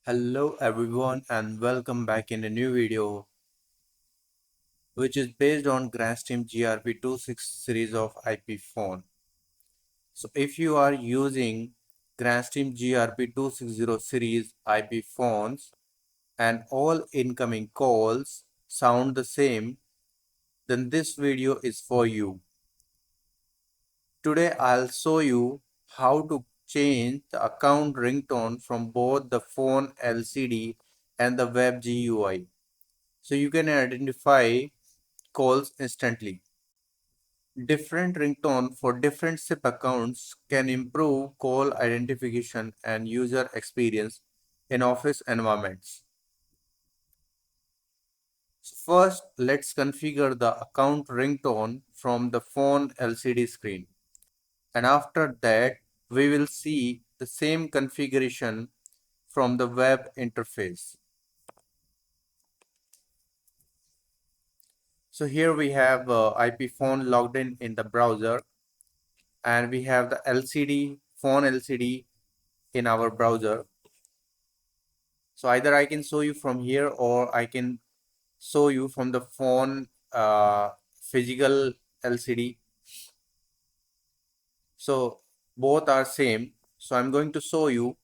Hello everyone and welcome back in a new video which is based on Grandstream GRP260 series of IP phone. So if you are using Grandstream GRP260 series IP phones and all incoming calls sound the same, then this video is for you. Today I'll show you how to change the account ringtone from both the phone LCD and the web GUI, so you can identify calls instantly. Different ringtone for different SIP accounts can improve call identification and user experience in office environments. So first, let's configure the account ringtone from the phone LCD screen. And after that, we will see the same configuration from the web interface. So here we have IP phone logged in the browser, and we have the phone LCD in our browser. So either I can show you from here or I can show you from the phone physical LCD. So both are same. So I'm going to show you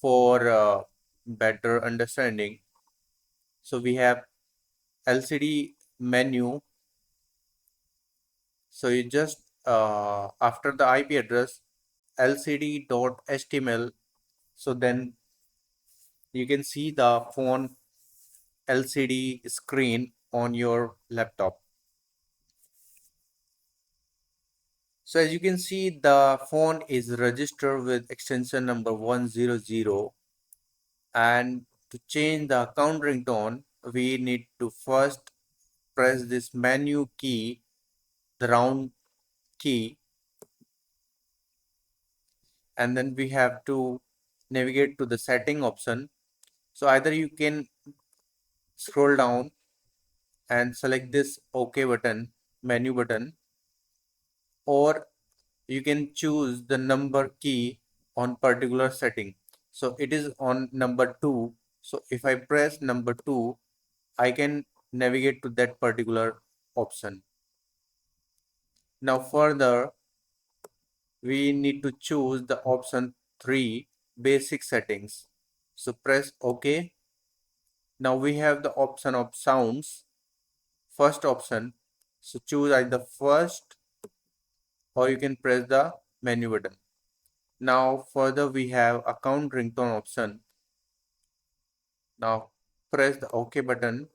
for better understanding. So we have LCD menu. So you just after the IP address lcd.html, so then you can see the phone LCD screen on your laptop. So as you can see, the phone is registered with extension number 100, and to change the account ringtone, we need to first press this menu key, the round key, and then we have to navigate to the setting option. So either you can scroll down and select this OK button, menu button, or you can choose the number key on particular setting. So it is on number 2. So if I press number 2, I can navigate to that particular option. Now further, we need to choose the option 3, basic settings. So press OK. Now we have the option of sounds, first option. So choose either first, or you can press the menu button. Now further we have account ringtone option. Now press the OK button.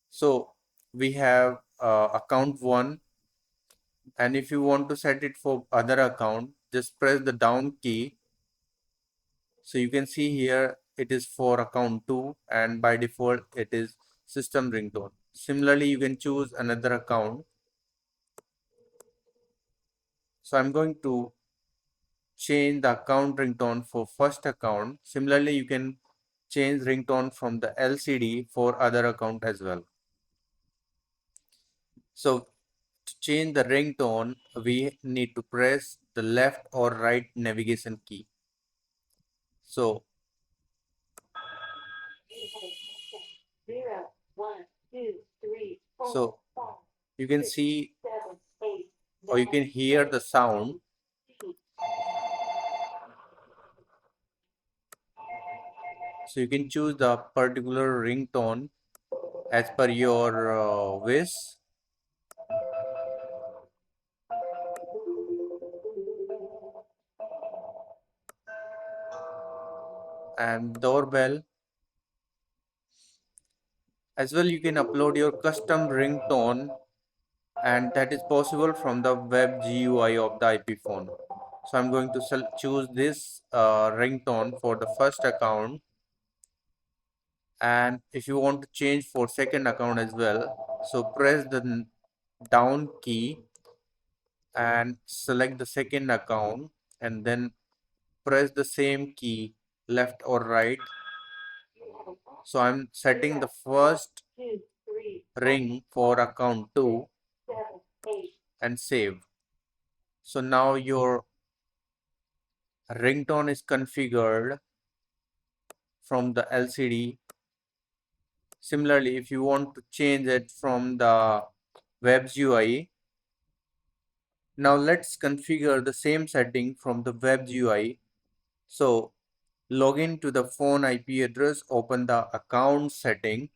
So we have account 1, and if you want to set it for other account, just press the down key. So you can see here it is for account 2, and by default it is system ringtone. Similarly, you can choose another account. So I'm going to change the account ringtone for first account. Similarly, you can change ringtone from the LCD for other account as well. So to change the ringtone, we need to press the left or right navigation key. So 0, 1, 2, 3, 4, so 5, you can 6, see 7, 8, or you can 9, hear the sound. So you can choose the particular ringtone as per your wish. And doorbell as well, you can upload your custom ringtone, and that is possible from the web GUI of the IP phone. So I'm going to choose this ringtone for the first account, and if you want to change for second account as well, so press the down key and select the second account, and then press the same key left or right. So I'm setting the first 2, 3, ring for account 2 7, 8. and save. So now your ringtone is configured from the LCD. Similarly, if you want to change it from the web GUI, now let's configure the same setting from the web GUI. So log in to the phone IP address, open the account setting.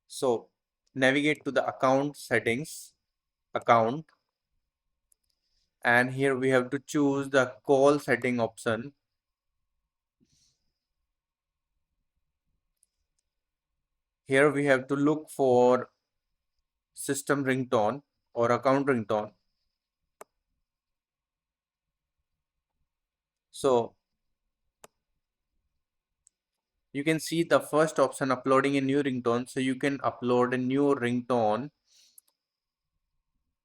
So navigate to the account settings, account, and here we have to choose the call setting option. Here we have to look for system ringtone or account ringtone. So you can see the first option, uploading a new ringtone. So you can upload a new ringtone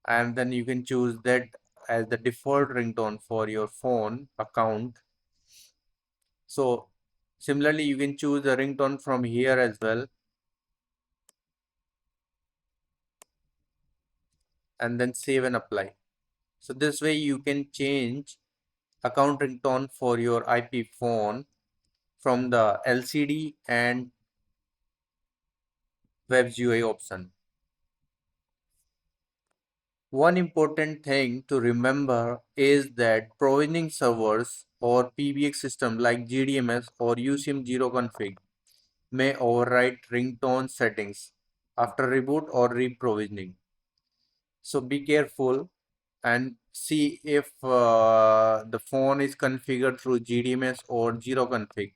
and then you can choose that as the default ringtone for your phone account. So similarly, you can choose the ringtone from here as well, and then save and apply. So this way you can change account ringtone for your IP phone from the LCD and web GUI option. One important thing to remember is that provisioning servers or PBX system like GDMS or UCM 0 config may overwrite ringtone settings after reboot or reprovisioning. So be careful and see if the phone is configured through GDMS or 0 config.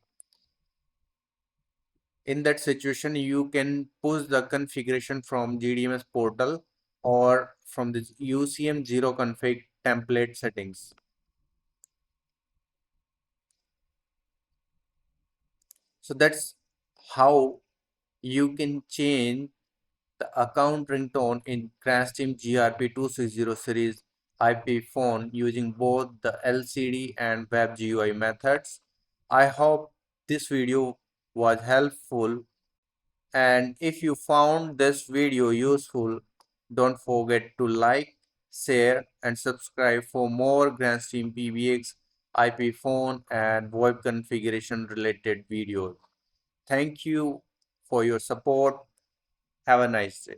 In that situation, you can push the configuration from GDMS portal or from this UCM 0 config template settings. So that's how you can change the account ringtone in Grandstream GRP260 series IP phone using both the LCD and web GUI methods. I hope this video was helpful, and if you found this video useful, don't forget to like, share and subscribe for more Grandstream PBX, IP phone and VoIP configuration related videos. Thank you for your support. Have a nice day.